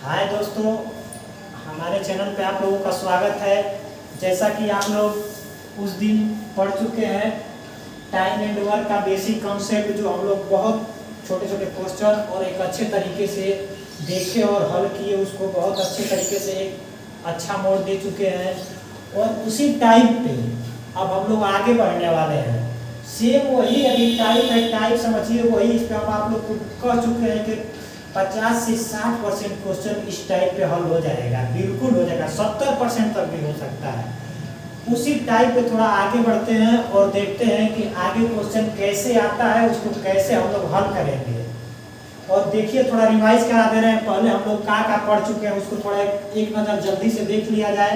हाय दोस्तों, हमारे चैनल पे आप लोगों का स्वागत है। जैसा कि आप लोग उस दिन पढ़ चुके हैं टाइम एंड वर्क का बेसिक कॉन्सेप्ट, जो हम लोग बहुत छोटे छोटे क्वेश्चन और एक अच्छे तरीके से देखे और हल किए, उसको बहुत अच्छे तरीके से एक अच्छा मोड़ दे चुके हैं। और उसी टाइप पे अब हम लोग आगे बढ़ने वाले हैं। सेम वही अभी टाइप है, टाइप समझिए वही। इस पर हम आप लोग को कह चुके हैं कि 50 से 60% क्वेश्चन इस टाइप पे हल हो जाएगा, बिल्कुल हो जाएगा, 70% तक भी हो सकता है। उसी टाइप पे थोड़ा आगे बढ़ते हैं और देखते हैं कि आगे क्वेश्चन कैसे आता है, उसको कैसे हम लोग हल करेंगे। और देखिए, थोड़ा रिवाइज करा दे रहे हैं, पहले हम लोग क्या पढ़ चुके हैं उसको थोड़ा एक नज़र जल्दी से देख लिया जाए।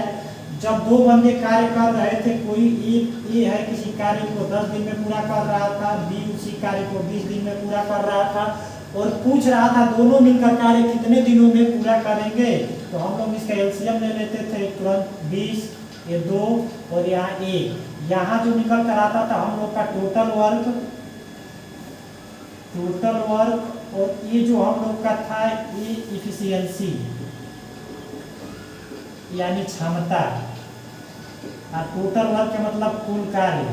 जब दो बंदे कार्य कर रहे थे, कोई एक ये है किसी कार्य को 10 दिन में पूरा कर रहा था, बी उसी कार्य को 20 दिन में पूरा कर रहा था और पूछ रहा था दोनों मिलकर कार्य कितने दिनों में पूरा करेंगे। तो हम लोग इसका एलसीएम ले लेते थे, तुरंत 20, ये 2 और यहाँ 1। यहाँ जो निकल कर आता था हम लोग का टोटल वर्क और ये जो हम लोग का था ये इफिशियंसी यानी क्षमता। और टोटल वर्क का मतलब कुल कार्य।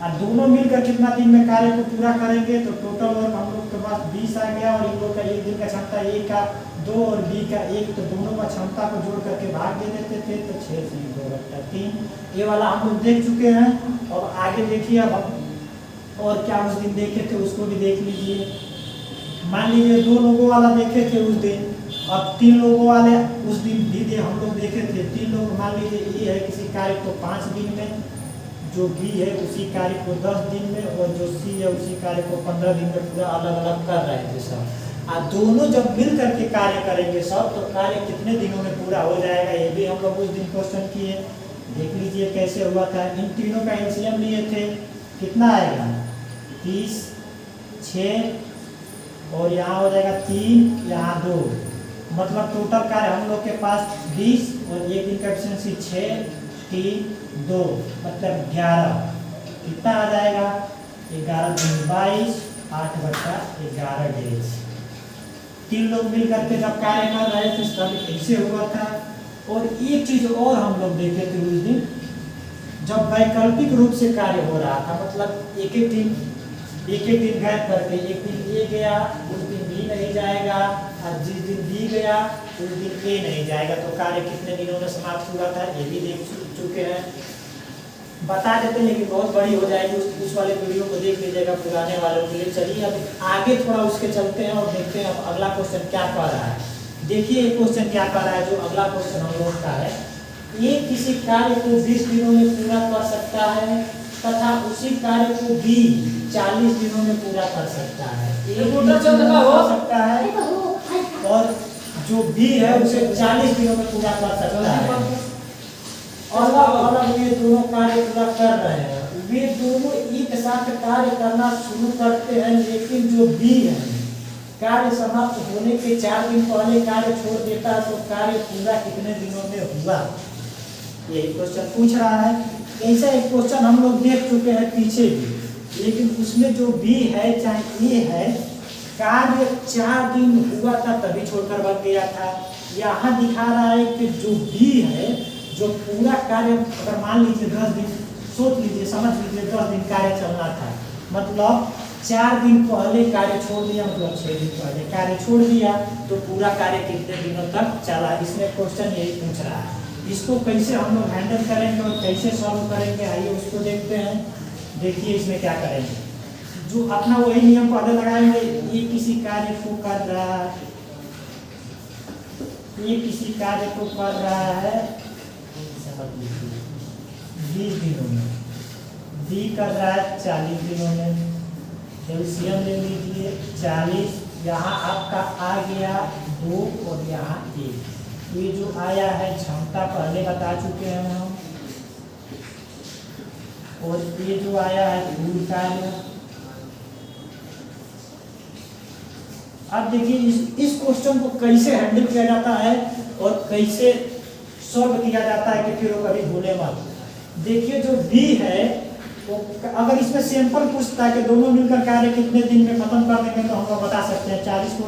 और दोनों मिलकर कितना दिन में कार्य को पूरा करेंगे, तो टोटल वर्क हम लोग के पास 20 आ गया और इन लोग का एक दिन का क्षमता ए का 2 और बी का 1, तो दोनों का क्षमता को जोड़ करके भाग दे देते थे, तो 6 से 2 बटा 3। ये वाला हम लोग देख चुके हैं। और आगे देखिए, अब हम और क्या उस दिन देखे थे उसको भी देख लीजिए। मान लीजिए 2 लोगों वाला देखे थे उस दिन, अब 3 लोगों वाले उस दिन भी हम लोग देखे थे। 3 लोग, मान लीजिए ये है किसी कार्य को 5 दिन में, जो बी है उसी कार्य को 10 दिन में, और जो सी है उसी कार्य को 15 दिन में पूरा अलग अलग कर रहे थे सब। और दोनों जब मिल करके कार्य करेंगे सब, तो कार्य कितने दिनों में पूरा हो जाएगा, ये भी हम लोग उस दिन क्वेश्चन किए। देख लीजिए कैसे हुआ था। इन तीनों का एलसीएम लिए थे, कितना आएगा 30, 6 और यहाँ हो जाएगा 3, यहाँ 2, मतलब टोटल कार्य हम लोग के पास 20 और एक दिन का एफिशिएंसी 6, 3, 2 मतलब 11। कितना आ जाएगा 11 दिन 22, 8 बटा 11 डेज। 3 लोग मिल करके जब कार्य कर रहे थे तब ऐसे हुआ था। और एक चीज और हम लोग देखे थे उस दिन, जब वैकल्पिक रूप से कार्य हो रहा था, मतलब एक एक दिन गैप करके, एक दिन ए गया उस दिन बी नहीं जाएगा, और जिस दिन बी गया उस दिन ए नहीं जाएगा, तो कार्य कितने दिनों में समाप्त हुआ था ये भी देख चुके हैं। बता देते हैं लेकिन बहुत बड़ी हो जाएगी, उस वाले वीडियो को देख लीजिएगा पुराने वालों के लिए। चलिए अब आगे थोड़ा उसके चलते हैं और देखते हैं अब अगला क्वेश्चन क्या कह रहा है। देखिए ये क्वेश्चन क्या कह रहा है, जो अगला क्वेश्चन हम लोग का है। ए किसी कार्य को 20 दिनों में पूरा कर सकता है तथा उसी कार्य को बी 40 दिनों में पूरा कर सकता है। ए हो सकता है और जो बी है उसे 40 दिनों में पूरा कर सकता है। अलग अलग ये दोनों कार्य पूरा कर रहे हैं, वे दोनों एक साथ कार्य करना शुरू करते हैं, लेकिन जो बी है कार्य समाप्त होने के 4 दिन पहले कार्य छोड़ देता है, तो कार्य पूरा कितने दिनों में हुआ, ये क्वेश्चन पूछ रहा है। ऐसा एक क्वेश्चन हम लोग देख चुके हैं पीछे भी, लेकिन उसमें जो बी है चाहे ए है, कार्य 4 दिन हुआ था तभी छोड़कर भाग गया था। यहाँ दिखा रहा है कि जो बी है, जो पूरा कार्य, अगर मान लीजिए 10 दिन, सोच लीजिए, समझ लीजिए 10 दिन कार्य चलना था, मतलब 4 दिन पहले कार्य छोड़ दिया, मतलब 6 दिन पहले कार्य छोड़ दिया, तो पूरा कार्य कितने दिनों तक चला। इसमें क्वेश्चन यही पूछ रहा है। इसको कैसे हम लोग हैंडल करेंगे और कैसे सॉल्व करेंगे, आइए उसको देखते हैं। देखिए इसमें क्या करेंगे, जो अपना वही नियम पहले लगाएंगे। ये किसी कार्य को कर रहा है, ये किसी कार्य को कर रहा है 20 दिनों में, बी कर रहा है 40 दिनों में। एलसीएम ले लीजिए 40, यहाँ आपका आ गया 2 और यहाँ 1। ये जो आया है क्षमता पहले बता चुके हैं हम, और ये जो आया है कुल कार्य। अब देखिए इस क्वेश्चन को कैसे हैंडल किया जाता है और कैसे सॉल्व किया जाता है कि फिर वो कभी भूले मत। देखिए जो बी है तो अगर इसमें सैंपल पूछता है कि दोनों मिलकर कार्य कितने दिन में खत्म कर देंगे तो हम लोग बता सकते हैं 40 को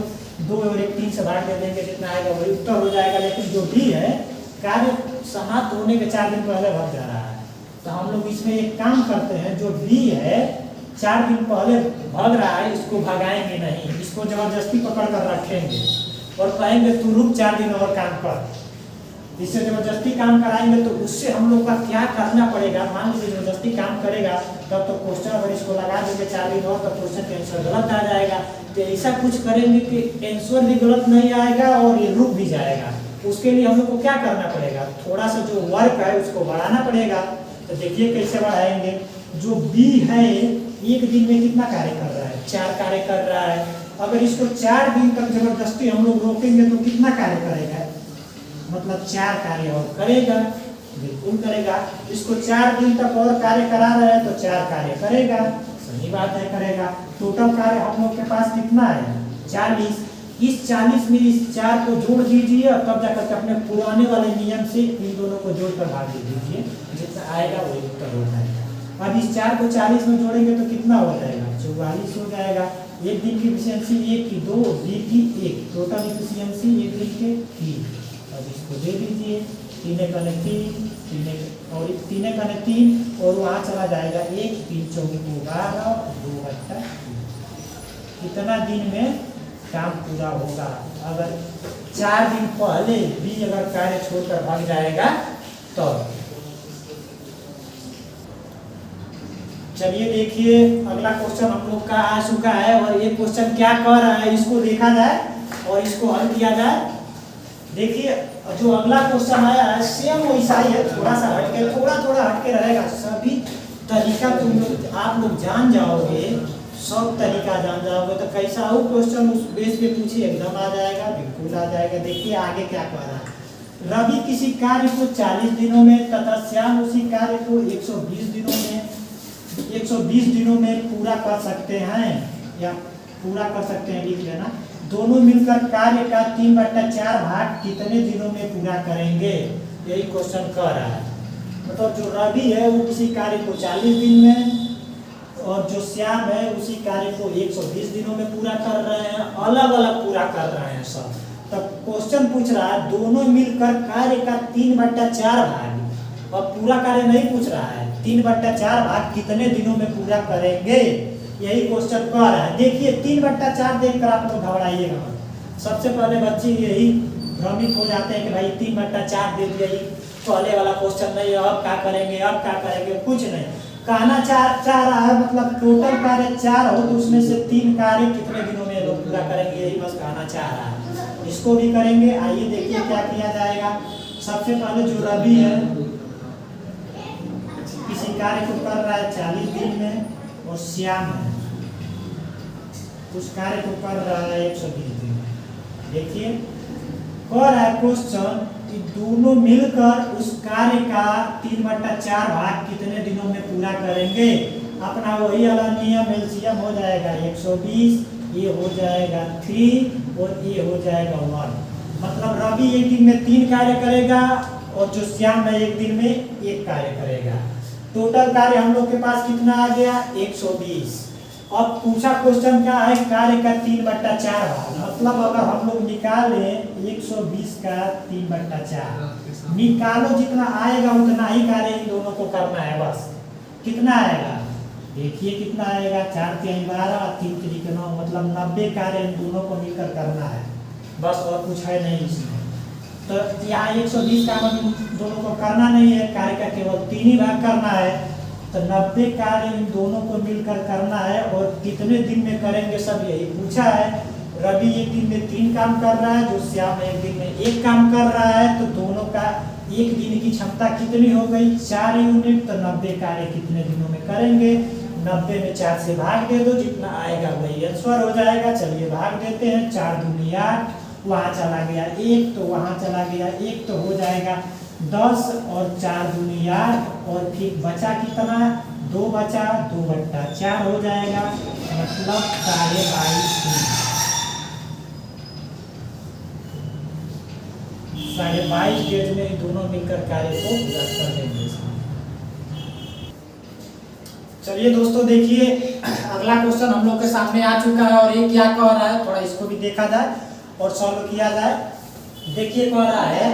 2 और 1 3 से भाग दे देंगे, जितना आएगा वही उत्तर हो जाएगा। लेकिन जो बी है कार्य समाप्त होने के 4 दिन पहले भग जा रहा है, तो हम लोग इसमें एक काम करते हैं, जो बी है 4 दिन पहले भग रहा है इसको भगाएंगे नहीं, इसको जबरदस्ती पकड़ कर रखेंगे और कहेंगे तू रुक 4 दिन और काम कर। इससे जबरदस्ती काम कराएंगे तो उससे हम लोग का क्या करना पड़ेगा, मान लीजिए जबरदस्ती काम करेगा तब तो क्वेश्चन अगर इसको लगा देंगे 4 दिन और तो क्वेश्चन का आंसर गलत आ जाएगा। तो ऐसा कुछ करेंगे कि आंसर भी गलत नहीं आएगा और ये रुक भी जाएगा। उसके लिए हम लोग को क्या करना पड़ेगा, थोड़ा सा जो वर्क है उसको बढ़ाना पड़ेगा। तो देखिए कैसे बढ़ाएंगे। जो बी है एक दिन में कितना कार्य कर रहा है, 4 कार्य कर रहा है। अगर इसको 4 दिन तक जबरदस्ती हम लोग रोकेंगे तो कितना कार्य करेगा, मतलब 4 कार्य और करेगा, बिल्कुल करेगा। इसको 4 दिन तक और कार्य करा रहे हैं तो 4 कार्य करेगा, सही बात है करेगा। टोटल कार्य हम लोग के पास कितना है 40। इस 40 में इस 4 को जोड़ दीजिए और तब जाकर के अपने पुराने वाले नियम से इन दोनों को जोड़कर भाग दे दीजिए, जितना आएगा वही उत्तर हो जाएगा। अब इस 4 को 40 में जोड़ेंगे तो कितना हो जाएगा 44 हो जाएगा। एक दिन की एफिशिएंसी 1 की 2, बी की 1, टोटल एफिशिएंसी एक दिन के 3। अब इसको दे दीजिए 3 का 3 और 3 का 3 और वहाँ चला जाएगा 1 3 4 12 2/3। कितना दिन में काम पूरा होगा, अगर 4 दिन पहले भी अगर कार्य छोड़कर भाग जाएगा तो। चलिए देखिए अगला क्वेश्चन हम लोग का आ चुका है और ये क्वेश्चन क्या कह रहा है इसको देखा जाए और इसको हल किया जाए। देखिए जो अगला क्वेश्चन आया है सेम वैसा ही है, थोड़ा सा हटके थोड़ा हटके रहेगा। सभी तरीका तुम लोग आप लोग जान जाओगे, सब तरीका जान जाओगे तो कैसा हो क्वेश्चन उस बेस पे पूछिए एकदम आ जाएगा, बिल्कुल आ जाएगा। देखिए आगे क्या कह रहा है। रवि किसी कार्य को 40 दिनों में तथा श्याम उसी कार्य को 120 दिनों में पूरा कर सकते हैं, या पूरा कर सकते हैं लिख लेना। दोनों मिलकर कार्य का 3/4 भाग कितने दिनों में पूरा करेंगे, यही क्वेश्चन कह रहा है। मतलब जो रवि है वो किसी कार्य को 40 दिन में और जो श्याम है उसी कार्य को 120 दिनों में पूरा कर रहे हैं, अलग अलग पूरा कर रहे हैं सब। तब क्वेश्चन पूछ रहा है दोनों मिलकर कार्य का 3/4 भाग, और पूरा कार्य नहीं पूछ रहा है, 3/4 भाग कितने दिनों में पूरा करेंगे, यही क्वेश्चन कह रहा है। देखिए 3/4 देखकर आप लोग घबराइएगा मत। सबसे पहले बच्चे यही भ्रमित हो जाते हैं कि भाई 3/4 दे दिया, पहले वाला क्वेश्चन नहीं, अब क्या करेंगे, अब क्या करेंगे, कुछ नहीं। कहना चाह रहा है मतलब टोटल कार्य 4 हो तो उसमें से 3 कार्य कितने दिनों में लोग पूरा करेंगे, यही बस कहना चाह रहा है। इसको भी करेंगे। आइए देखिए क्या किया जाएगा। सबसे पहले जो रवि है किसी कार्य को कर रहा है 40 दिन में, और श्याम है उस कार्य को कर रहा है 120 दिन में। देखिए कह रहा है क्वेश्चन कि दोनों मिलकर उस कार्य का 3/4 भाग कितने दिनों में पूरा करेंगे। अपना वही वाला नियम एलसीएम हो जाएगा 120, ये हो जाएगा 3 और ये हो जाएगा 1। मतलब रवि एक दिन में 3 कार्य करेगा और जो श्याम है एक दिन में 1 कार्य करेगा। टोटल कार्य हम लोग के पास कितना आ गया 120। अब पूछा क्वेश्चन क्या है, कार्य का 3/4 भाग। मतलब अगर हम लोग निकाले 120 का 3/4 निकालो, जितना आएगा उतना ही कार्य इन दोनों को करना है। बस कितना आएगा देखिए कितना आएगा, 4 3 12 3 3 9, मतलब 90 कार्य इन दोनों को मिलकर करना है, बस और कुछ है नहीं इसमें। तो यहाँ 120 का मतलब दोनों को करना नहीं है, कार्य का केवल 3 ही भाग करना है। तो 90 कार्य इन दोनों को मिलकर करना है और कितने दिन में करेंगे सब यही पूछा है। रवि एक दिन में 3 काम कर रहा है, जो श्याम एक दिन में 1 काम कर रहा है, तो दोनों का एक दिन की क्षमता कितनी हो गई 4 यूनिट। तो 90 कार्य कितने दिनों में करेंगे, 90 में 4 से भाग दे दो, जितना आएगा वही आंसर हो जाएगा। चलिए भाग देते हैं, 4 दूनी 8, वहाँ चला गया 1 तो वहाँ चला गया 1, तो हो जाएगा 10 और 4 दूनी 8, और फिर बचा कितना 2 बचा, 2/4 हो जाएगा, मतलब 22.5 दिन। 22.5 डेज में दोनों मिलकर कार्य को पूरा कर देंगे। चलिए दोस्तों देखिए, अगला क्वेश्चन हम लोग के सामने आ चुका है और ये क्या कह रहा है, थोड़ा इसको भी देखा जाए और सॉल्व किया जाए। देखिए कह रहा है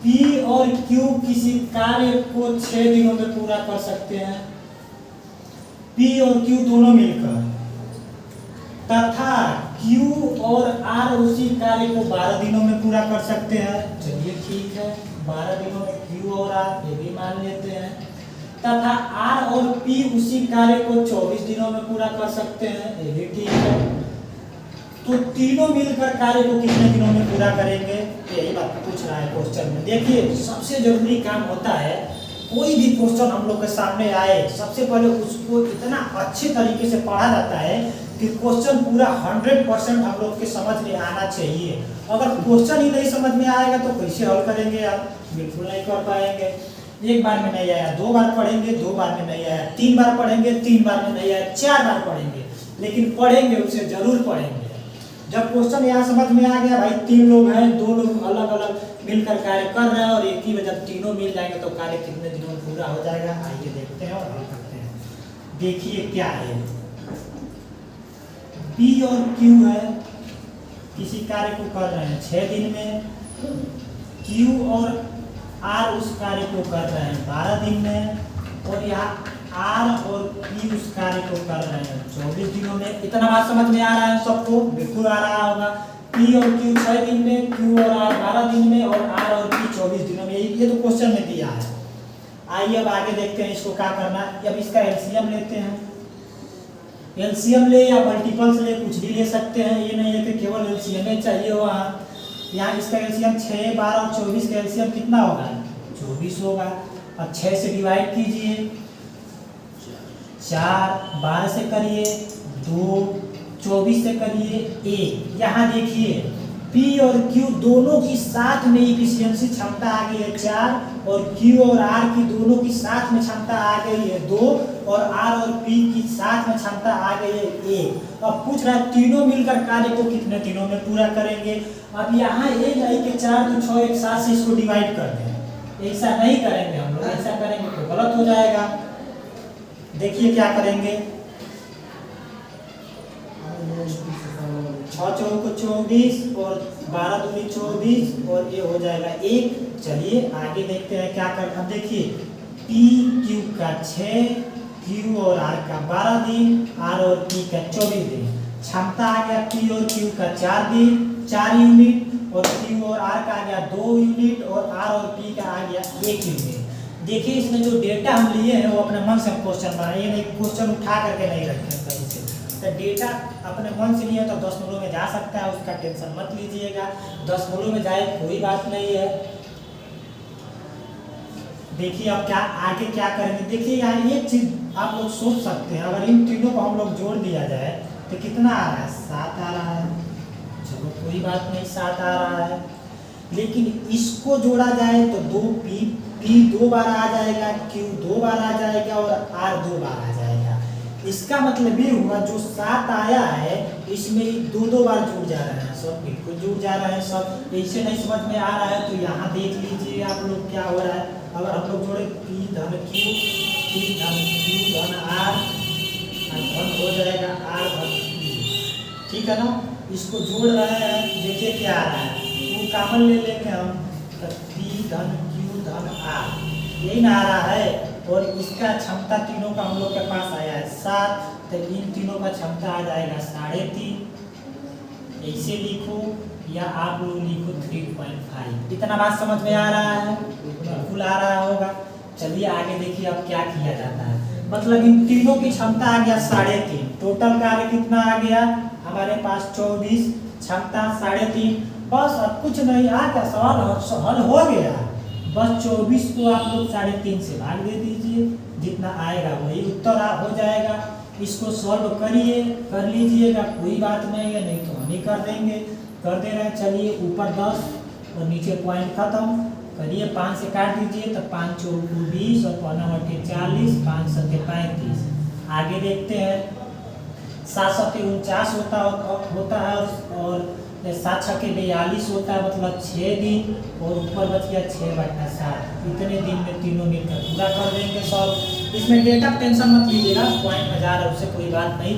P और Q किसी कार्य को 6 दिनों में पूरा कर सकते हैं, P और Q दोनों मिलकर, तथा Q और R उसी कार्य को 12 दिनों में पूरा कर सकते हैं। चलिए ठीक है, 12 दिनों में Q और R ये भी मान लेते हैं, तथा R और P उसी कार्य को 24 दिनों में पूरा कर सकते हैं, ये भी ठीक है। तो तीनों मिलकर कार्य को कितने दिनों में पूरा करेंगे, यही बात पूछ रहा है क्वेश्चन में। देखिए सबसे जरूरी काम होता है, कोई भी क्वेश्चन हम लोग के सामने आए सबसे पहले उसको इतना अच्छे तरीके से पढ़ा जाता है कि क्वेश्चन पूरा 100% हम लोग के समझ में आना चाहिए। अगर क्वेश्चन ही नहीं समझ में आएगा तो कैसे हल करेंगे आप, बिल्कुल नहीं कर पाएंगे। एक बार में नहीं आया, 2 बार पढ़ेंगे, 2 बार में नहीं आया, 3 बार पढ़ेंगे, 3 बार में नहीं आया, 4 बार पढ़ेंगे, लेकिन पढ़ेंगे उसे जरूर पढ़ेंगे। जब क्वेश्चन यहाँ समझ में आ गया, भाई 3 लोग हैं, 2 लोग अलग अलग मिलकर कार्य कर रहे हैं और एक ही में जब तीनों मिल जाएंगे तो कार्य कितने दिनों में पूरा हो जाएगा, आइए देखते हैं और हल करते हैं। देखिए क्या है, P और Q है, किसी कार्य को कर रहे हैं 6 दिन में, Q और R उस कार्य को कर रहे हैं 12 दिन में, और यहाँ R और P उस कार्य को कर रहे हैं 24 दिनों में। इतना बात समझ में आ रहा है सबको, बिल्कुल आ रहा होगा। P और Q 6 दिन में, Q और R 12 दिन में, और R और P 24 दिनों में, ये तो क्वेश्चन में दिया है। आइए अब आगे देखते हैं इसको क्या करना है। अब इसका एलसीएम लेते हैं, एलसीएम ले या मल्टीपल्स ले, कुछ भी ले सकते हैं, ये नहीं है कि केवल एलसीएम ही चाहिए हो। यहाँ इसका एलसीएम 6, 12 और 24 का एलसीएम कितना होगा, 24 होगा। अब 6 से डिवाइड कीजिए, 4, 12 से करिए 2, 24 से करिए 1। यहाँ देखिए P और Q दोनों की साथ में इफिशियंसी क्षमता आ गई है 4, और Q और R की दोनों की साथ में क्षमता आ गई है 2, और R और P की साथ में क्षमता आ गई है 1। अब पूछ रहा है तीनों मिलकर कार्य को कितने दिनों में पूरा करेंगे। अब यहाँ ये नहीं कि 4 2 6 1 7 से इसको डिवाइड कर दें, ऐसा नहीं करेंगे हम लोग, ऐसा करेंगे तो गलत हो जाएगा। देखिए क्या करेंगे, 6 चौको 24 और 12 दूनी 24 और ये हो जाएगा 1। चलिए आगे देखते हैं क्या करना। देखिए P Q का 6, Q और R का 12 दिन, R और P का 24 दिन। क्षमता आ गया P और Q का 4 दिन 4 यूनिट, और Q और R का आ गया 2 यूनिट, और R और P का आ गया 1 यूनिट। देखिए इसमें जो डेटा हम लिए हैं वो अपने मन से क्वेश्चन बनाए, ये नहीं क्वेश्चन उठा करके नहीं रखे कहीं से। तो डेटा अपने मन से लिए तो 10 मूलों में जा सकता है, उसका टेंशन मत लीजिएगा, 10 मूलों में जाए कोई बात नहीं है। देखिए अब क्या आगे क्या करेंगे। देखिए यहाँ एक चीज आप लोग सोच सकते हैं, अगर इन तीनों को हम लोग जोड़ दिया जाए तो कितना आ रहा है, 7 आ रहा है। चलो कोई बात नहीं, 7 आ रहा है, लेकिन इसको जोड़ा जाए तो 2P 2 बार आ जाएगा, Q 2 बार आ जाएगा, और R 2 बार आ जाएगा। इसका मतलब ये हुआ जो 7 आया है इसमें 2 बार जुड़ जा रहे हैं, सब बिल्कुल जुड़ जा रहे हैं सब। ऐसे नहीं समझ में आ रहा है तो यहाँ देख लीजिए आप लोग क्या हो रहा है। अगर हम लोग जोड़े P धन Q, P धन Q धन R, धन हो जाएगा R धन P, ठीक है ना। इसको जोड़ रहे हैं, देखिए क्या आ रहा है, वो कॉमन ले लेंगे हम, तो P धन Q धन R यही ना आ रहा है, और इसका क्षमता तीनों का हम लोग के पास आया है 7, तो इन तीनों का क्षमता आ जाएगा 3.5। ऐसे लिखो या आप लोग लिखो 3.5। इतना बात समझ में आ रहा है, बिल्कुल आ रहा होगा। चलिए आगे देखिए अब क्या किया जाता है। मतलब इन तीनों की क्षमता आ गया 3.5, टोटल कार्य कितना आ गया हमारे पास 24, क्षमता 3.5। बस अब कुछ नहीं, आ क्या सवाल हल हो गया। बस 24 को आप लोग 3.5 से भाग दे दीजिए, जितना आएगा वही उत्तर हो जाएगा। इसको सॉल्व करिए, कर लीजिएगा, कोई बात नहीं है, नहीं तो हम ही कर देंगे, कर दे रहे हैं। चलिए ऊपर 10 और नीचे पॉइंट खत्म करिए, 5 से काट दीजिए तो 5 चौको 20 और 5 40, 5 7 35। आगे देखते हैं 7 होता है और 7 छक्के 42 होता है, मतलब 6 दिन, और ऊपर बच गया 6/7। इतने दिन में तीनों मिलकर पूरा कर देंगे सब। इसमें डेटा टेंशन मत लीजिएगा, पॉइंट में जा रहा है उससे कोई बात नहीं,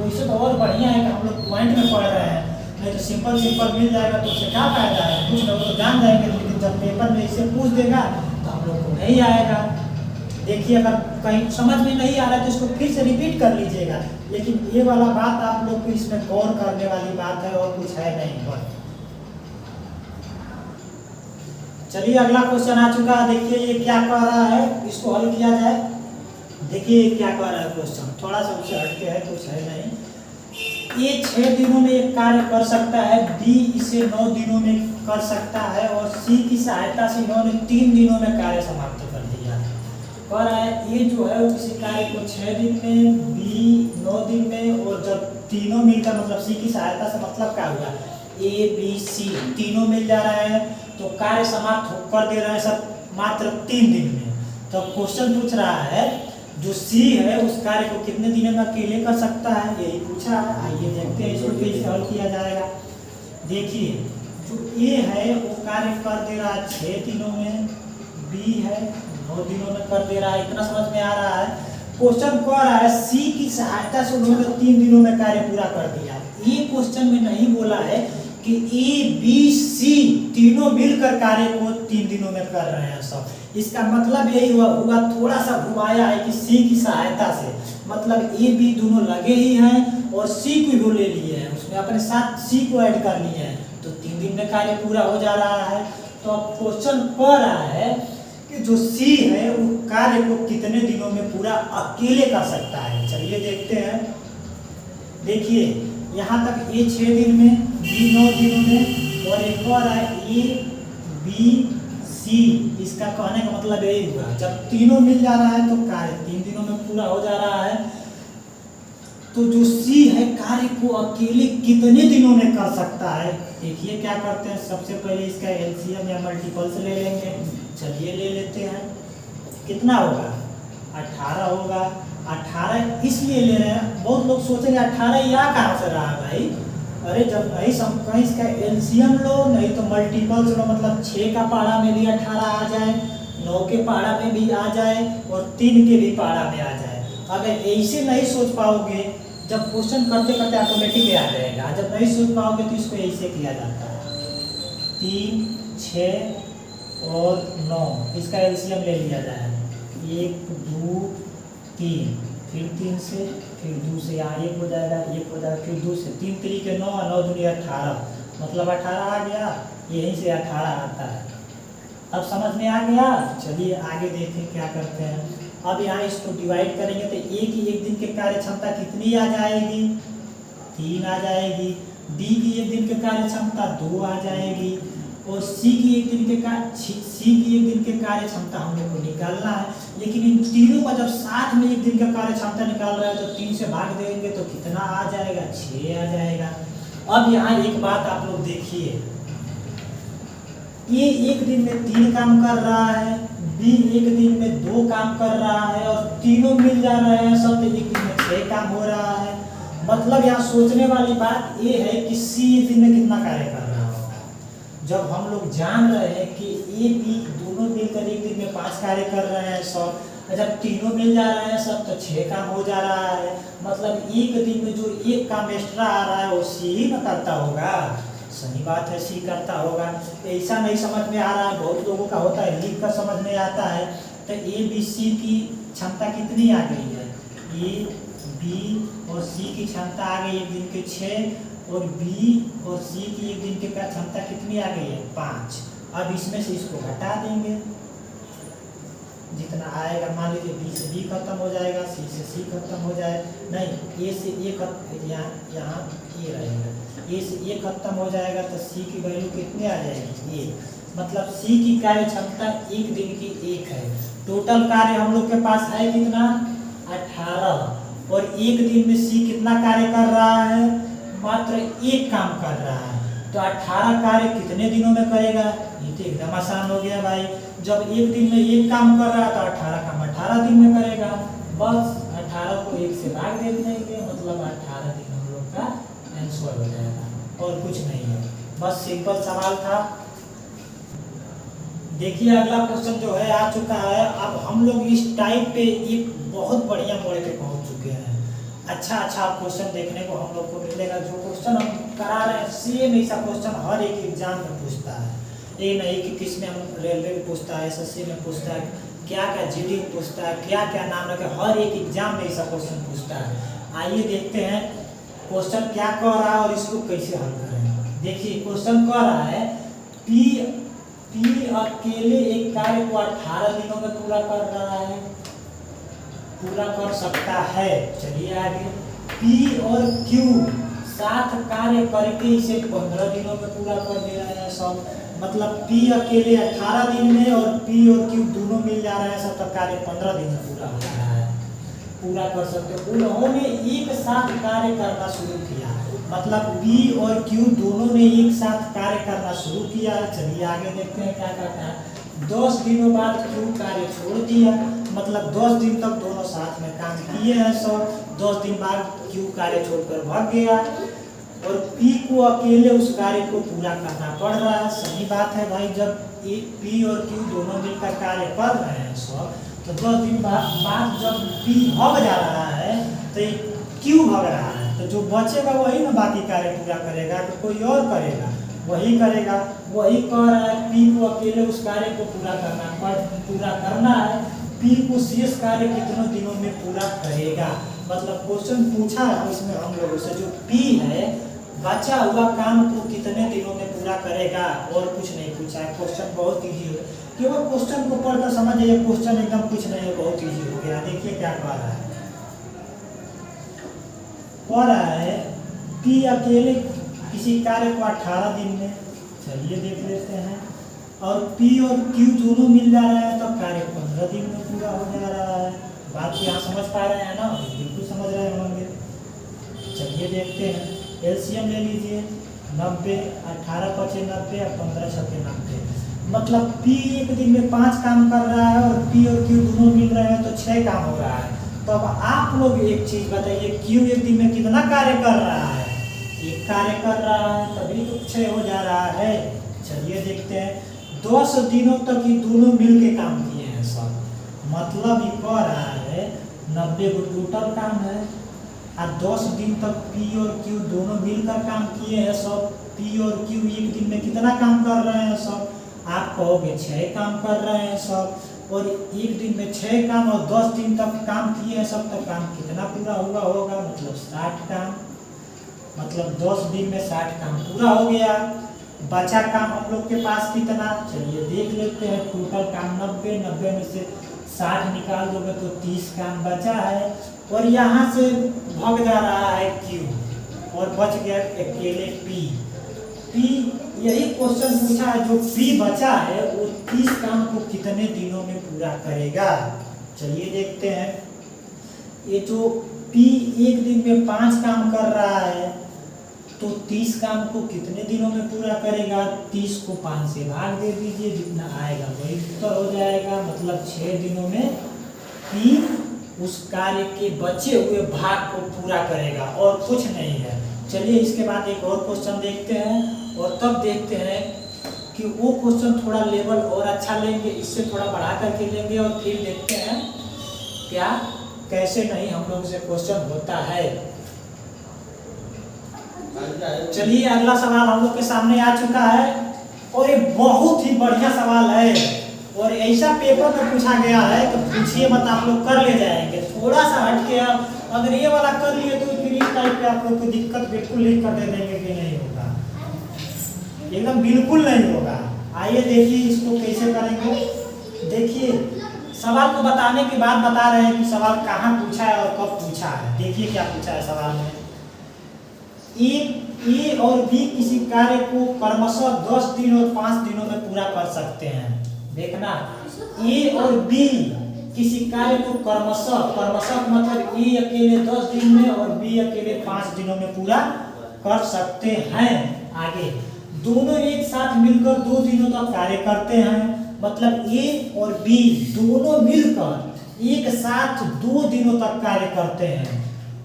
उससे तो और बढ़िया है कि हम लोग पॉइंट में पढ़ रहे हैं, नहीं तो सिंपल मिल जाएगा तो उससे क्या फायदा है, कुछ लोग तो जान जाएंगे, लेकिन जब पेपर में इससे पूछ देगा तो हम लोग को नहीं आएगा। देखिए अगर कहीं समझ में नहीं आ रहा है तो इसको फिर से रिपीट कर लीजिएगा, लेकिन ये वाला बात आप लोग को इसमें गौर करने वाली बात है और कुछ है नहीं। पर चलिए अगला क्वेश्चन आ चुका है, देखिए ये क्या कह रहा है, इसको हल किया जाए। देखिए क्या कह रहा है क्वेश्चन, थोड़ा सा उससे हटके है, कुछ है नहीं। ए 6 दिनों में एक कार्य कर सकता है, बी इसे 9 दिनों में कर सकता है, और सी की सहायता से इन्होंने 3 दिनों में कार्य समाप्त कर दिया। कह रहा है ए जो है वो किसी कार्य को 6 दिन में, बी 9 दिन में, और जब तीनों मिलकर, मतलब सी की सहायता से मतलब क्या हुआ, ए बी सी तीनों मिल जा रहा है तो कार्य समाप्त कर दे रहा है सब मात्र 3 दिन में। तो क्वेश्चन पूछ रहा है जो सी है उस कार्य को कितने दिनों में अकेले कर सकता है, यही पूछा है। आइए देखते हैं इसको कैसे हल किया जाएगा। देखिए जो ए है वो कार्य कर दे रहा है 6 दिनों में, बी है 9 दिनों में कर दे रहा है, इतना समझ में आ रहा है। क्वेश्चन कह रहा है सी की सहायता से उन्होंने 3 दिनों में कार्य पूरा कर दिया। ये क्वेश्चन में नहीं बोला है कि ए बी सी तीनों मिलकर कार्य को 3 दिनों में कर रहे हैं सब। इसका मतलब यही हुआ थोड़ा सा घुमाया है कि सी की सहायता से, मतलब ए बी दोनों लगे ही हैं और सी को भी ले लिए हैं, उसमें अपने साथ सी को ऐड कर लिए हैं, तो 3 दिन में कार्य पूरा हो जा रहा है। तो अब क्वेश्चन कह रहा है कि जो सी है वो कार्य को कितने दिनों में पूरा अकेले कर सकता है। चलिए देखते हैं। देखिए यहाँ तक ए 6 दिन में, बी 9 दिनों में, और एक और है ए बी सी। इसका कहने का मतलब यही हुआ जब तीनों मिल जा रहा है तो कार्य 3 दिनों में पूरा हो जा रहा है। तो जो सी है कार्य को अकेले कितने दिनों में कर सकता है, देखिए क्या करते हैं। सबसे पहले इसका एलसीएम या मल्टीपल्स ले लेंगे। चलिए ले लेते हैं, कितना होगा 18 होगा। 18 इसलिए ले रहे हैं, बहुत लोग सोचेंगे 18 या कहाँ से रहा भाई, अरे जब नहीं कहीं इसका एलसीएम लो, नहीं तो मल्टीपल्स लो, मतलब 6 का पहाड़ा में भी 18 आ जाए, 9 के पहाड़ा में भी आ जाए, और 3 के भी पहाड़ा में आ जाए। अगर ऐसे नहीं सोच पाओगे, जब क्वेश्चन करते करते ऑटोमेटिक आ जाएगा, जब नहीं सोच पाओगे तो इसको ऐसे किया जाता है 3 6 और 9, इसका एलसीएम ले लिया जाए 1 2 3, फिर 3 से, फिर 2 से यहाँ 1 हो जाएगा, 1 हो जाएगा, फिर 2 से 3 तरीके 9, 9 दूनी 18, मतलब 18 आ गया, यहीं से 18 आता है। अब समझ में आ गया। चलिए आगे देखें क्या करते हैं। अब यहाँ इसको डिवाइड करेंगे तो ए की एक दिन के कार्य क्षमता कितनी आ जाएगी, 3 आ जाएगी। बी की एक दिन के कार्य क्षमता 2 आ जाएगी, और सी की एक दिन के कार्य क्षमता हम लोग को निकालना है। लेकिन इन तीनों का जब साथ में एक दिन का कार्य क्षमता निकाल रहा है तो 3 से भाग देंगे तो कितना आ जाएगा, 6 आ जाएगा। अब यहाँ एक बात आप लोग देखिए, ये एक दिन में 3 काम कर रहा है, बी एक दिन में 2 काम कर रहा है, और तीनों मिल जा रहे हैं सब, एक दिन में 6 काम हो रहा है। मतलब यहाँ सोचने वाली बात ये है कि सी एक दिन में कितना कार्य कर रहा होगा। जब हम लोग जान रहे हैं कि ए बी दोनों मिलकर एक दिन में 5 कार्य कर रहे हैं सब, जब तीनों मिल जा रहे हैं सब तो 6 काम हो जा रहा है। मतलब एक दिन में जो एक काम एक्स्ट्रा आ रहा है वो सी ही न करता होगा। सही बात है, सी करता होगा। ऐसा नहीं समझ में आ रहा है, बहुत लोगों का होता है लिख कर समझ में आता है। तो ए बी सी की क्षमता कितनी आ गई है, ए बी और सी की क्षमता आ गई एक दिन के 6, और बी और सी की एक दिन के का क्षमता कितनी आ गई है 5। अब इसमें से इसको घटा देंगे, जितना आएगा मान लीजिए बी से बी खत्म हो जाएगा, सी से सी खत्म हो जाए, नहीं ए से ए यहाँ ए रहेगा, ए से ए खत्म हो जाएगा तो सी की वैल्यू कितनी आ जाएगी 1। मतलब सी की कार्य क्षमता एक दिन की 1 है। टोटल कार्य हम लोग के पास है कितना 18, और एक दिन में सी कितना कार्य कर रहा है, मात्र 1 काम कर रहा है। तो 18 कार्य कितने दिनों में करेगा, ये तो एकदम आसान हो गया भाई। जब एक दिन में 1 काम कर रहा है तो 18 काम 18 दिन में करेगा। बस 18 को 1 से भाग दे देंगे, मतलब 18 ट्रांसफर हो जाएगा और कुछ नहीं है। बस सिंपल सवाल था। देखिए अगला क्वेश्चन जो है आ चुका है। अब हम लोग इस टाइप पे एक बहुत बढ़िया मोड़ पे पहुंच चुके हैं। अच्छा क्वेश्चन देखने को हम लोग को मिलेगा। जो क्वेश्चन हम करा रहे हैं सेम ऐसा क्वेश्चन हर एक एग्जाम में पूछता है। ये नहीं कि किस में हम रेलवे में पूछता है, एसएससी में पूछता है, क्या जीडी में पूछता है, क्या नाम रखे, हर एक एग्जाम में ऐसा क्वेश्चन पूछता है। आइए देखते हैं क्वेश्चन क्या कह रहा है और इसको कैसे हल करें। देखिए क्वेश्चन कह रहा है पी अकेले एक कार्य को 18 दिनों में पूरा कर सकता है। चलिए आगे। पी और क्यू साथ कार्य करके इसे 15 दिनों में पूरा कर दे रहे हैं सब। मतलब पी अकेले 18 दिन में और पी और क्यू दोनों मिल जा रहे हैं सब, तक कार्य 15 दिन में पूरा हो रहा है, पूरा कर सकते। उन्होंने एक साथ कार्य करना शुरू किया। मतलब पी और क्यू दोनों ने एक साथ कार्य करना शुरू किया। चलिए आगे देखते हैं क्या करता है। 10 दिनों बाद क्यू कार्य छोड़ दिया। मतलब 10 दिन तक दोनों साथ में काम किए हैं सब। 10 दिन बाद क्यू कार्य छोड़कर भाग गया और पी को अकेले उस कार्य को पूरा करना पड़ रहा है। सही बात है भाई, जब एक पी और क्यू दोनों मिलकर कार्य कर रहे हैं सब, तो 10 दिन बाद जब पी भाग जा रहा है तो क्यू भाग रहा है, तो जो बचेगा वही ना बाकी कार्य पूरा करेगा, तो कोई और करेगा, वही करेगा। वही कह रहा है पी को अकेले उस कार्य को पूरा करना है। पी को शेष कार्य कितने दिनों में पूरा करेगा। मतलब क्वेश्चन पूछा है इसमें हम लोगों से, जो पी है बचा हुआ काम को कितने दिनों में पूरा करेगा, और कुछ नहीं पूछा है। क्वेश्चन बहुत ईजी है, केवल क्वेश्चन को पढ़कर समझ जाइए। क्वेश्चन एकदम कुछ नहीं है, बहुत ईजी हो गया। देखिए क्या कह रहा है। कह रहा है पी अकेले किसी कार्य को 18 दिन में, चलिए देख लेते हैं, और पी और क्यू दोनों मिल जा रहे हैं तो कार्य 15 दिन में पूरा हो जा रहा है। बात यहाँ समझ पा रहे हैं ना? बिल्कुल समझ रहे होंगे। चलिए देखते हैं। एलसीएम ले लीजिए। 90, 18 पचे 90 और 15 छके 90। मतलब पी एक दिन में 5 काम कर रहा है और पी और क्यू दोनों मिल रहे हैं तो 6 काम हो रहा है। तो अब आप लोग एक चीज बताइए, क्यू एक दिन में कितना कार्य कर रहा है? एक कार्य कर रहा है, तभी तो 6 हो जा रहा है। चलिए देखते हैं। 10 दिनों तक ये दोनों मिल के काम किए हैं सब। मतलब ये कह रहा है 90 को टोटल काम है और 10 दिन तक पी और क्यू दोनों मिलकर काम किए हैं सब। पी और क्यू एक दिन में कितना काम कर रहे हैं सब? आप कहोगे 6 काम कर रहे हैं सब। और एक दिन में 6 काम और 10 दिन तक काम किए हैं सब, तक काम कितना पूरा हुआ होगा? मतलब 60 काम। मतलब 10 दिन में 60 काम पूरा हो गया। बचा काम हम लोग के पास कितना? चलिए देख लेते हैं। टोटल काम 90 में से 60 निकाल दोगे तो 30 काम बचा है। और यहाँ से भाग जा रहा है क्यू और बच गया अकेले पी। यही क्वेश्चन पूछा है, जो पी बचा है वो 30 काम को कितने दिनों में पूरा करेगा। चलिए देखते हैं। ये जो पी एक दिन में 5 काम कर रहा है तो 30 काम को कितने दिनों में पूरा करेगा? 30 को 5 से भाग दे दीजिए, जितना आएगा वही उत्तर हो जाएगा। मतलब 6 दिनों में पी उस कार्य के बचे हुए भाग को पूरा करेगा और कुछ नहीं है। चलिए इसके बाद एक और क्वेश्चन देखते हैं और तब देखते हैं कि वो क्वेश्चन थोड़ा लेवल और अच्छा लेंगे, इससे थोड़ा बढ़ा करके लेंगे और फिर देखते हैं क्या कैसे नहीं हम लोग से क्वेश्चन होता है। चलिए अगला सवाल हम लोग के सामने आ चुका है और ये बहुत ही बढ़िया सवाल है और ऐसा पेपर में पूछा गया है तो पूछिए मत, आप लोग कर ले जाएंगे। थोड़ा सा हटके आप अगर ये वाला कर लिए तो फिर इस टाइप पे आप लोग को दिक्कत बिल्कुल लिख कर दे देंगे कि नहीं होगा, एकदम बिल्कुल नहीं होगा। आइए देखिए इसको कैसे करेंगे। देखिए सवाल को बताने के बाद बता रहे हैं कि सवाल कहाँ पूछा है और कब पूछा है। देखिए क्या पूछा है सवाल में। ए और बी किसी कार्य को क्रमशः 10 दिन और 5 दिनों में पूरा कर सकते हैं। देखना, ए और बी किसी कार्य को क्रमशः मतलब ए अकेले 10 दिन में और बी अकेले 5 दिनों में पूरा कर सकते हैं। आगे दोनों एक साथ मिलकर 2 दिनों तक कार्य करते हैं। मतलब ए और बी दोनों मिलकर एक साथ 2 दिनों तक कार्य करते हैं।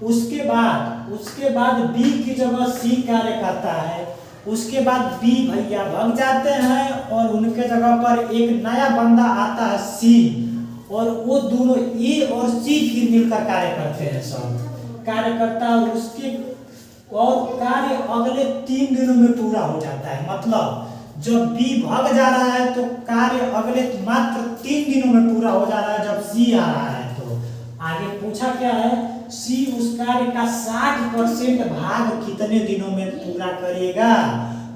उसके बाद बी की जगह सी कार्य करता है। उसके बाद बी भैया भाग जाते हैं और उनके जगह पर एक नया बंदा आता है सी, और वो दोनों ए और सी फिर मिलकर कार्य करते हैं। सब कार्य करता है उसके, और कार्य अगले 3 दिनों में पूरा हो जाता है। मतलब जब बी भाग जा रहा है तो कार्य अगले मात्र 3 दिनों में पूरा हो जा रहा है। जब सी आ रहा है तो आगे पूछा क्या है, सी उस कार्य का 60% भाग कितने दिनों में पूरा करेगा।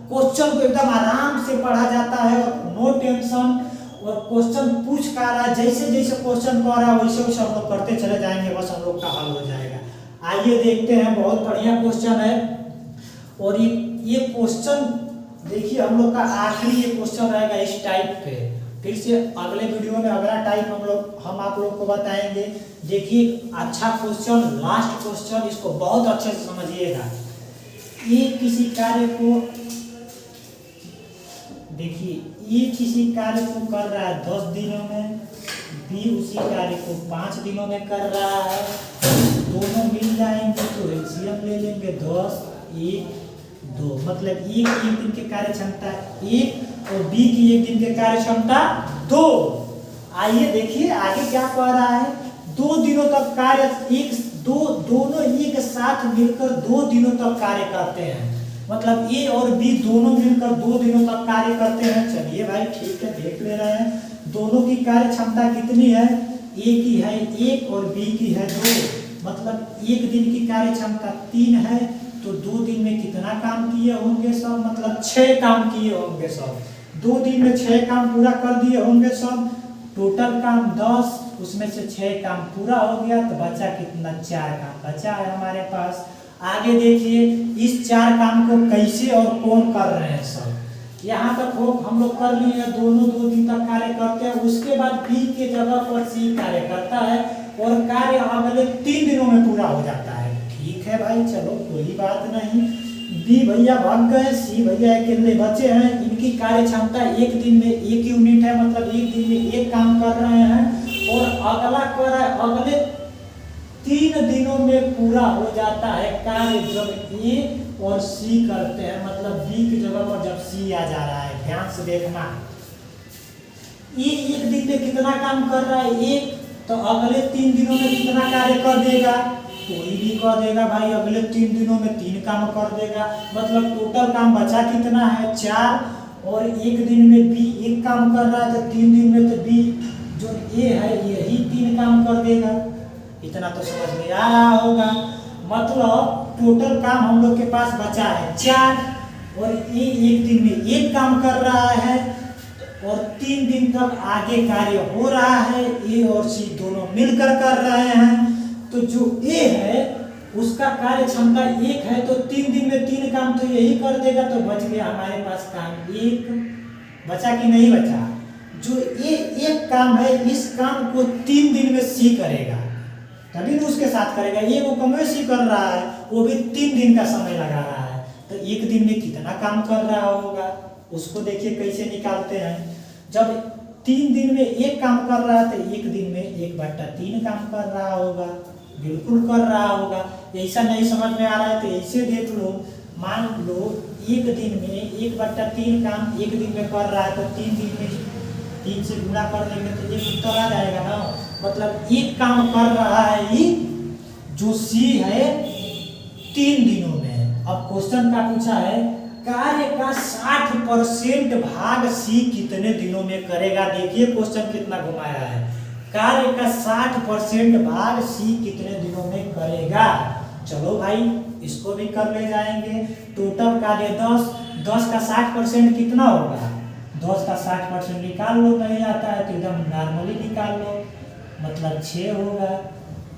क्वेश्चन को एकदम आराम से पढ़ा जाता है और नो टेंशन, और क्वेश्चन पूछ कर रहा है, जैसे जैसे क्वेश्चन कर रहा है वैसे वैसे हम लोग करते चले जाएंगे, बस हम लोग का हल हो जाएगा। आइए देखते हैं, बहुत बढ़िया क्वेश्चन है। और ये क्वेश्चन देखिए हम लोग का आखिरी ये क्वेश्चन रहेगा इस टाइप पे। फिर से अगले वीडियो में अगला टाइप हम आप लोग को बताएंगे। देखिए अच्छा क्वेश्चन, लास्ट क्वेश्चन, इसको बहुत अच्छे से समझिएगा। ये किसी कार्य को, देखिए ये किसी कार्य को कर रहा है 10 दिनों में, बी उसी कार्य को 5 दिनों में कर रहा है। दोनों मिल जाएंगे तो एलसीएम ले लेंगे 10, 1, 2, मतलब एक दिन के कार्य क्षमता 1 और बी की एक दिन के कार्य क्षमता 2। आइए देखिए आगे क्या कह रहा है, 2 दिनों तक कार्य दोनों एक साथ मिलकर 2 दिनों तक कार्य करते हैं। मतलब ए और बी दोनों मिलकर 2 दिनों तक कार्य करते हैं। चलिए भाई ठीक है, देख ले रहे हैं दोनों की कार्य क्षमता कितनी है, ए की है 1 और बी की है 2। मतलब एक दिन की कार्य क्षमता 3 है, तो 2 दिन में कितना काम किए होंगे सब, मतलब 6 काम किए होंगे सब। 2 दिन में 6 काम पूरा कर दिए होंगे सब। टोटल काम 10, उसमें से 6 काम पूरा हो गया, तो बचा कितना, 4 काम बचा है हमारे पास। आगे देखिए इस 4 काम को कैसे और कौन कर रहे हैं सब। यहाँ तक हम लोग कर लिए, दोनों 2 दिन तक कार्य करते हैं। उसके बाद बी के जगह पर सी कार्य करता है और कार्य अगले 3 दिनों में पूरा हो जाता है। ठीक है भाई, चलो कोई बात नहीं। बी भैया भाग गए, सी भैया अकेले बचे हैं। इनकी कार्य क्षमता एक दिन में 1 यूनिट है, मतलब एक दिन में 1 काम कर रहे हैं। और अगला कर रहा है अगले 3 दिनों में पूरा हो जाता है कार्य जब ए और सी करते हैं। मतलब बी की जगह पर जब सी आ जा रहा है, ध्यान से देखना। ए एक दिन में कितना काम कर रहा है, 1, तो अगले 3 दिनों में कितना कार्य कर देगा, कोई भी कर देगा भाई। अगले 3 दिनों में 3 काम कर देगा। मतलब टोटल काम बचा कितना है, 4, और एक दिन में बी 1 काम कर रहा है, तो 3 दिन में तो बी जो ए है यही 3 काम कर देगा। इतना तो समझ में आ रहा होगा। मतलब टोटल काम हम लोग के पास बचा है 4, और ए एक दिन में 1 काम कर रहा है, और 3 दिन तक आगे कार्य हो रहा है। ए और सी दोनों मिलकर कर रहे हैं। तो जो ए है उसका कार्य क्षमता 1 है, तो 3 दिन में 3 काम तो यही कर देगा, तो बच गया हमारे पास काम 1। बचा कि नहीं बचा। जो ए 1 काम है, इस काम को 3 दिन में सी करेगा, तभी तो उसके साथ करेगा। ये वो कम सी कर रहा है, वो भी 3 दिन का समय लगा रहा है, तो एक दिन में कितना काम कर रहा होगा, उसको देखिए कैसे निकालते हैं। जब 3 दिन में 1 काम कर रहा है, तो एक दिन में 1/3 काम कर रहा होगा, बिल्कुल कर रहा होगा। ऐसा नहीं समझ में आ रहा है तो ऐसे देख लो। मान लो एक दिन में 1/3 काम एक दिन में कर रहा है, तो 3 दिन में 3 से गुणा कर देंगे तो 1 उत्तर आ जाएगा ना। मतलब 1 काम कर रहा है ये जो सी है 3 दिनों में। अब क्वेश्चन का पूछा है कार्य का 60% भाग सी कितने दिनों में करेगा। देखिए क्वेश्चन कितना घुमाया है। कार्य का 60% भाग सी कितने दिनों में करेगा। चलो भाई इसको भी कर ले जाएंगे। टोटल कार्य 10 का 60% कितना होगा, 10 का 60% निकाल लो। नहीं आता है तो एकदम नॉर्मली निकाल लो, मतलब 6 होगा।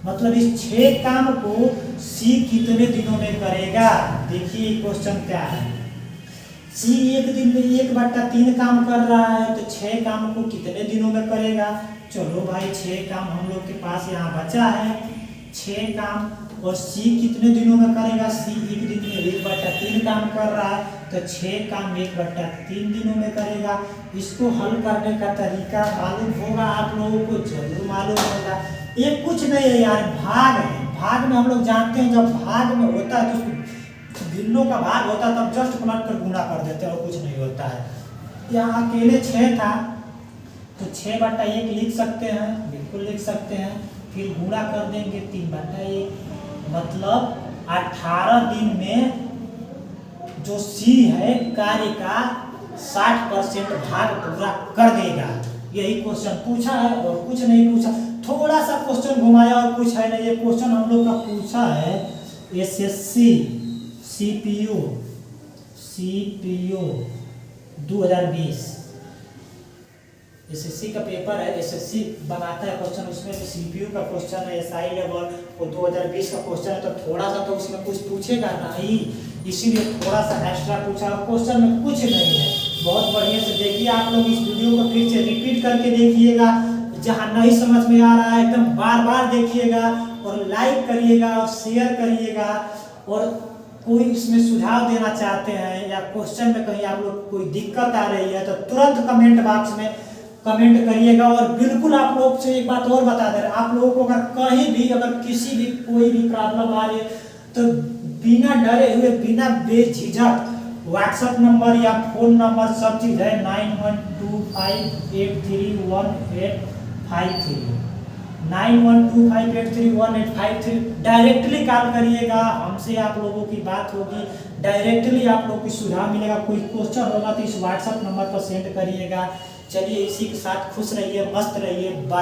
मतलब इस 6 काम को सी कितने दिनों में करेगा। देखिए क्वेश्चन क्या है, सी एक दिन में 1/3 काम कर रहा है, तो 6 काम को कितने दिनों में करेगा। चलो भाई 6 काम हम लोग के पास यहाँ बचा है, 6 काम। और सी कितने दिनों में करेगा, सी एक दिन में 1/3 काम कर रहा है, तो 6 काम 1/3 दिनों में करेगा। इसको हल करने का तरीका मालूम होगा आप लोगों को, जरूर मालूम होगा। ये कुछ नहीं है यार, भाग है। भाग में हम लोग जानते हैं जब भाग में होता है तो उसको भिन्नों का भाग होता है तब जस्ट पलट कर गुणा कर देते हैं और कुछ नहीं होता है। यहाँ अकेले 6 था तो 6/1 लिख सकते हैं, बिल्कुल लिख सकते हैं। फिर गुणा कर देंगे 3/1, मतलब 18 दिन में जो सी है कार्य का 60% भाग पूरा कर देगा। यही क्वेश्चन पूछा है और कुछ नहीं पूछा, थोड़ा सा क्वेश्चन घुमाया और कुछ है नहीं। ये क्वेश्चन हम लोग का पूछा है एसएससी सीपीयू 2020। एसएससी का पेपर है, एसएससी बनाता है क्वेश्चन, उसमें तो सीपीयू का क्वेश्चन है, एसआई लेवल और 2020 का क्वेश्चन है, तो थोड़ा सा तो उसमें कुछ पूछेगा नहीं, इसीलिए थोड़ा सा एक्स्ट्रा पूछा। क्वेश्चन में कुछ नहीं है, बहुत बढ़िया से देखिए। आप लोग इस वीडियो को फिर से रिपीट करके देखिएगा, जहाँ नहीं समझ में आ रहा है एकदम बार बार देखिएगा और लाइक करिएगा और शेयर करिएगा। और कोई इसमें सुझाव देना चाहते हैं या क्वेश्चन में कहीं आप लोग कोई दिक्कत आ रही है तो तुरंत कमेंट बॉक्स में कमेंट करिएगा। और बिल्कुल आप लोग से एक बात और बता दे रहे हैं, आप लोगों को अगर कहीं भी अगर किसी भी कोई भी प्रॉब्लम आ रही है तो बिना डरे हुए बिना बेझिझक व्हाट्सएप नंबर या फोन नंबर सब चीज़ है 9125831853 9125831853 डायरेक्टली कॉल करिएगा, हमसे आप लोगों की बात होगी, डायरेक्टली आप लोगों को सुझाव मिलेगा। कोई क्वेश्चन होगा तो इस व्हाट्सएप नंबर पर सेंड करिएगा। चलिए इसी के साथ खुश रहिए, मस्त रहिए।